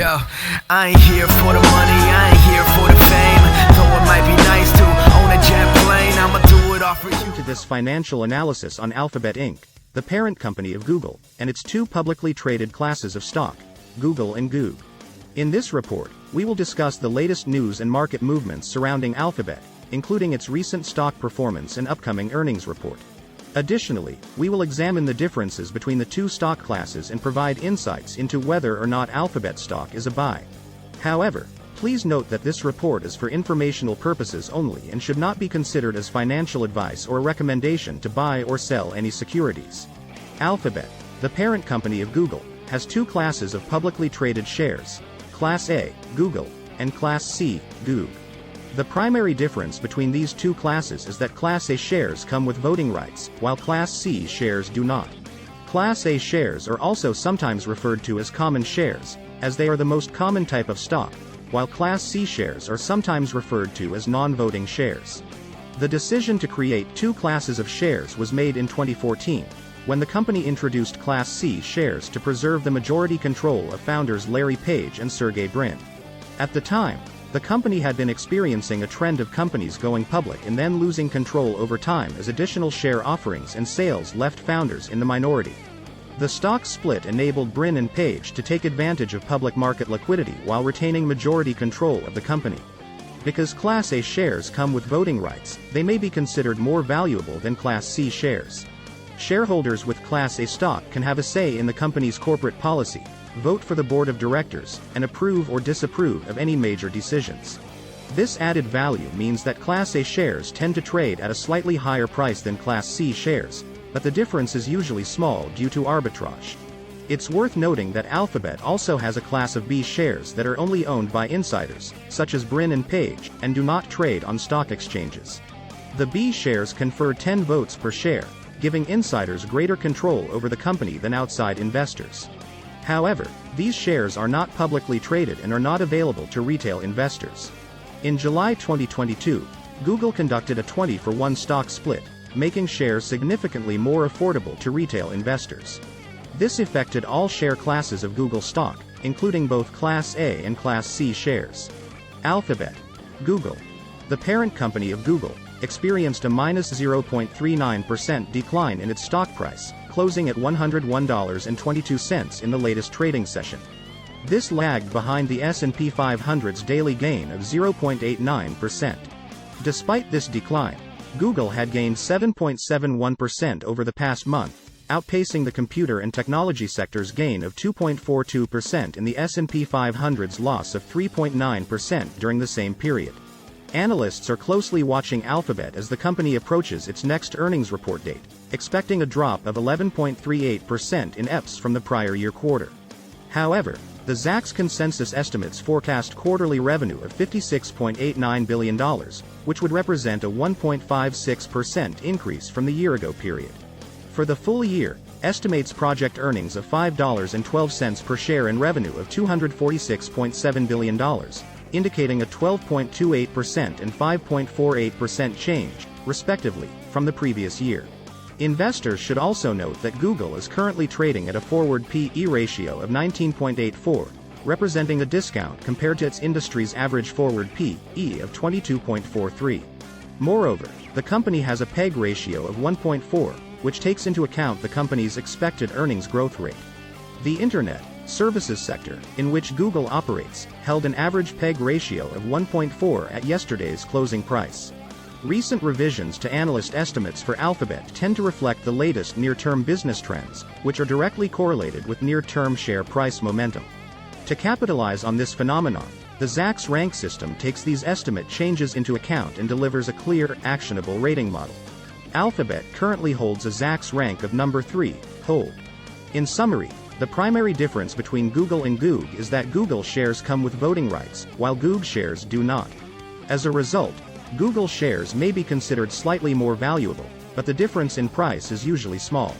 Yo, I ain't here for the money, I ain't here for the fame. Though it might be nice to own a jet plane, I'ma do it all for you. To this financial analysis on Alphabet Inc., the parent company of Google, and its two publicly traded classes of stock, Google and GOOG. In this report, we will discuss the latest news and market movements surrounding Alphabet, including its recent stock performance and upcoming earnings report. Additionally, we will examine the differences between the two stock classes and provide insights into whether or not Alphabet stock is a buy. However, please note that this report is for informational purposes only and should not be considered as financial advice or a recommendation to buy or sell any securities. Alphabet, the parent company of Google, has two classes of publicly traded shares, Class A, Google, and Class C, GOOG. The primary difference between these two classes is that Class A shares come with voting rights, while Class C shares do not. Class A shares are also sometimes referred to as common shares, as they are the most common type of stock, while Class C shares are sometimes referred to as non-voting shares. The decision to create two classes of shares was made in 2014, when the company introduced Class C shares to preserve the majority control of founders Larry Page and Sergey Brin. At the time, the company had been experiencing a trend of companies going public and then losing control over time as additional share offerings and sales left founders in the minority. The stock split enabled Brin and Page to take advantage of public market liquidity while retaining majority control of the company. Because Class A shares come with voting rights, they may be considered more valuable than Class C shares. Shareholders with Class A stock can have a say in the company's corporate policy, vote for the board of directors, and approve or disapprove of any major decisions. This added value means that Class A shares tend to trade at a slightly higher price than Class C shares, but the difference is usually small due to arbitrage. It's worth noting that Alphabet also has a class of B shares that are only owned by insiders, such as Brin and Page, and do not trade on stock exchanges. The B shares confer 10 votes per share, giving insiders greater control over the company than outside investors. However, these shares are not publicly traded and are not available to retail investors. In July 2022, Google conducted a 20-for-1 stock split, making shares significantly more affordable to retail investors. This affected all share classes of Google stock, including both Class A and Class C shares. Alphabet, Google, the parent company of Google, experienced a minus 0.39% decline in its stock price, closing at $101.22 in the latest trading session. This lagged behind the S&P 500's daily gain of 0.89%. Despite this decline, Google had gained 7.71% over the past month, outpacing the computer and technology sector's gain of 2.42% and the S&P 500's loss of 3.9% during the same period. Analysts are closely watching Alphabet as the company approaches its next earnings report date, expecting a drop of 11.38% in EPS from the prior year quarter. However, the Zacks consensus estimates forecast quarterly revenue of $56.89 billion, which would represent a 1.56% increase from the year-ago period. For the full year, estimates project earnings of $5.12 per share and revenue of $246.7 billion, indicating a 12.28% and 5.48% change, respectively, from the previous year. Investors should also note that Google is currently trading at a forward P/E ratio of 19.84, representing a discount compared to its industry's average forward P/E of 22.43. Moreover, the company has a PEG ratio of 1.4, which takes into account the company's expected earnings growth rate. The Internet services sector, in which Google operates, held an average PEG ratio of 1.4 at yesterday's closing price. Recent revisions to analyst estimates for Alphabet tend to reflect the latest near-term business trends, which are directly correlated with near-term share price momentum. To capitalize on this phenomenon, the Zacks rank system takes these estimate changes into account and delivers a clear, actionable rating model. Alphabet currently holds a Zacks rank of number 3, hold. In summary, the primary difference between Google and GOOG is that Google shares come with voting rights, while GOOG shares do not. As a result, Google shares may be considered slightly more valuable, but the difference in price is usually small.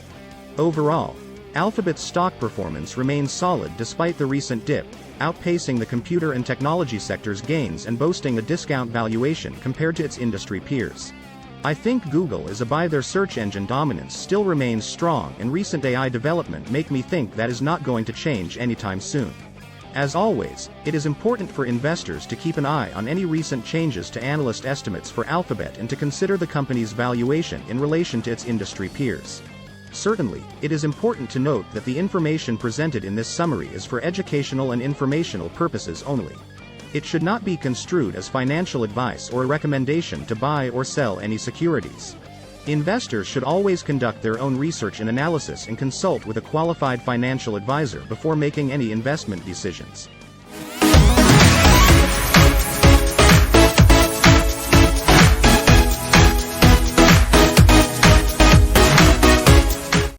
Overall, Alphabet's stock performance remains solid despite the recent dip, outpacing the computer and technology sector's gains and boasting a discount valuation compared to its industry peers. I think Google is a buy. Their search engine dominance still remains strong, and recent AI development make me think that is not going to change anytime soon. As always, it is important for investors to keep an eye on any recent changes to analyst estimates for Alphabet and to consider the company's valuation in relation to its industry peers. Certainly, it is important to note that the information presented in this summary is for educational and informational purposes only. It should not be construed as financial advice or a recommendation to buy or sell any securities. Investors should always conduct their own research and analysis and consult with a qualified financial advisor before making any investment decisions.